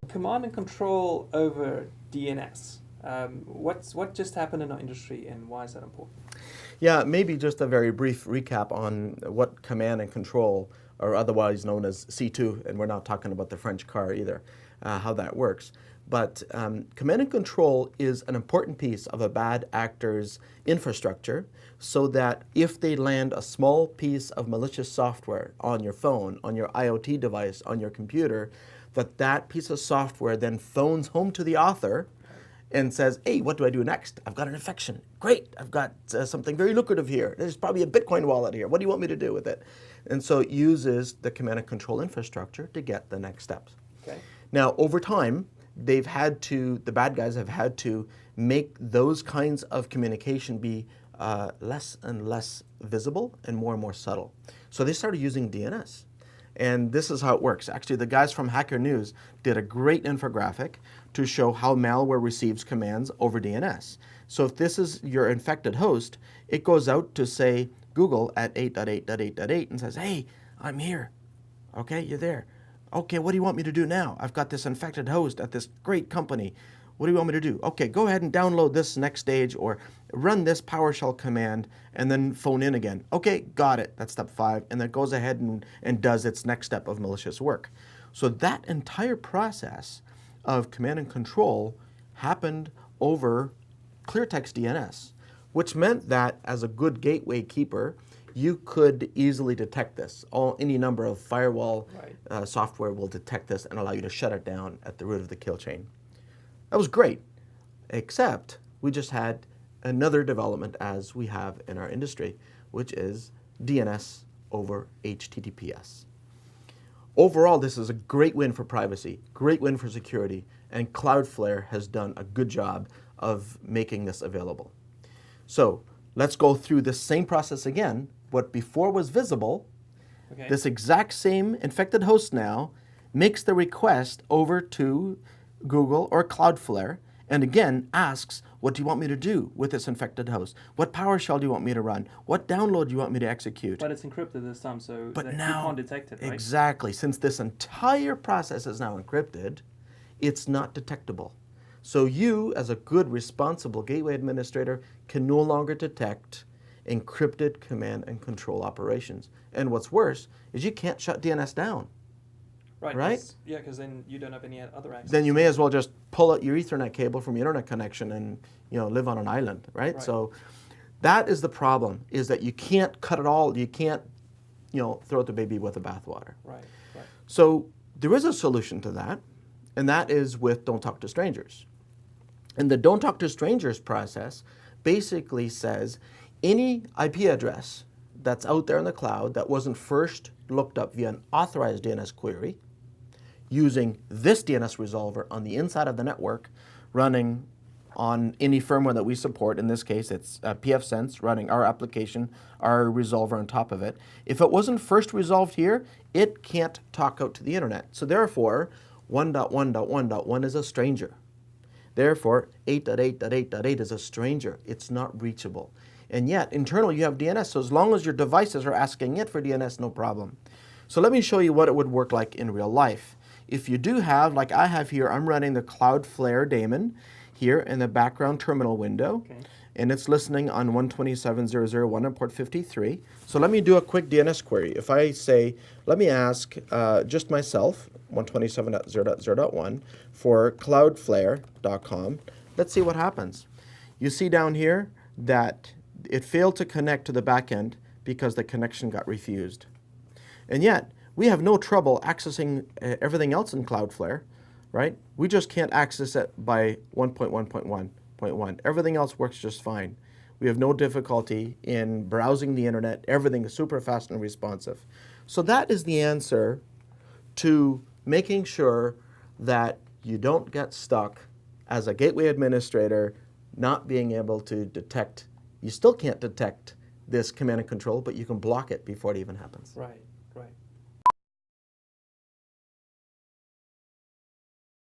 Command and control over DNS. What just happened in our industry, and why is that important? Yeah, maybe just a very brief recap on what command and control, or otherwise known as C2, and we're not talking about the French car either, how that works. But command and control is an important piece of a bad actor's infrastructure, so that if they land a small piece of malicious software on your phone, on your IoT device, on your computer, that piece of software then phones home to the author and says, hey, what do I do next? I've got an infection. Great, I've got something very lucrative here. There's probably a Bitcoin wallet here. What do you want me to do with it? And so it uses the command and control infrastructure to get the next steps. Okay. Now, over time, the bad guys have had to make those kinds of communication be less and less visible and more subtle. So they started using DNS. And this is how it works. Actually, the guys from Hacker News did a great infographic to show how malware receives commands over DNS. So if this is your infected host, it goes out to, say, Google at 8.8.8.8 and says, hey, I'm here. Okay, you're there. Okay, what do you want me to do now? I've got this infected host at this great company. What do you want me to do? Okay, go ahead and download this next stage, or run this PowerShell command and then phone in again. Okay, got it. That's step 5. And then it goes ahead and does its next step of malicious work. So that entire process of command and control happened over cleartext DNS, which meant that as a good gateway keeper, you could easily detect this. Any number of firewall software will detect this and allow you to shut it down at the root of the kill chain. That was great, except we just had another development as we have in our industry, which is DNS over HTTPS. Overall, this is a great win for privacy, great win for security, and Cloudflare has done a good job of making this available. So let's go through this same process again. What before was visible, this exact same infected host now makes the request over to Google or Cloudflare, and again asks, what do you want me to do with this infected host? What PowerShell do you want me to run? What download do you want me to execute? But it's encrypted this time, so but that now, you can't detect it, right? Exactly. Since this entire process is now encrypted, it's not detectable. So you, as a good, responsible gateway administrator, can no longer detect encrypted command and control operations. And what's worse is you can't shut DNS down. Right? Yeah, because then you don't have any other access. Then you may as well just pull out your Ethernet cable from your internet connection and live on an island, right? So that is the problem, is that you can't cut it all. You can't throw the baby with the bathwater. Right. So there is a solution to that, and that is with Don't Talk to Strangers. And the Don't Talk to Strangers process basically says any IP address that's out there in the cloud that wasn't first looked up via an authorized DNS query, using this DNS resolver on the inside of the network, running on any firmware that we support. In this case, it's pfSense, running our application, our resolver on top of it. If it wasn't first resolved here, it can't talk out to the internet. So therefore, 1.1.1.1 is a stranger. Therefore, 8.8.8.8 is a stranger. It's not reachable. And yet, internally, you have DNS. So as long as your devices are asking it for DNS, no problem. So let me show you what it would work like in real life. If you do have, like I have here, I'm running the Cloudflare daemon here in the background terminal window. And it's listening on 127.0.0.1 on port 53. So let me do a quick DNS query. If I say, let me ask just myself, 127.0.0.1, for cloudflare.com, let's see what happens. You see down here that it failed to connect to the backend because the connection got refused. And yet, we have no trouble accessing everything else in Cloudflare, right? We just can't access it by 1.1.1.1. Everything else works just fine. We have no difficulty in browsing the internet. Everything is super fast and responsive. So that is the answer to making sure that you don't get stuck as a gateway administrator not being able to detect. You still can't detect this command and control, but you can block it before it even happens. Right.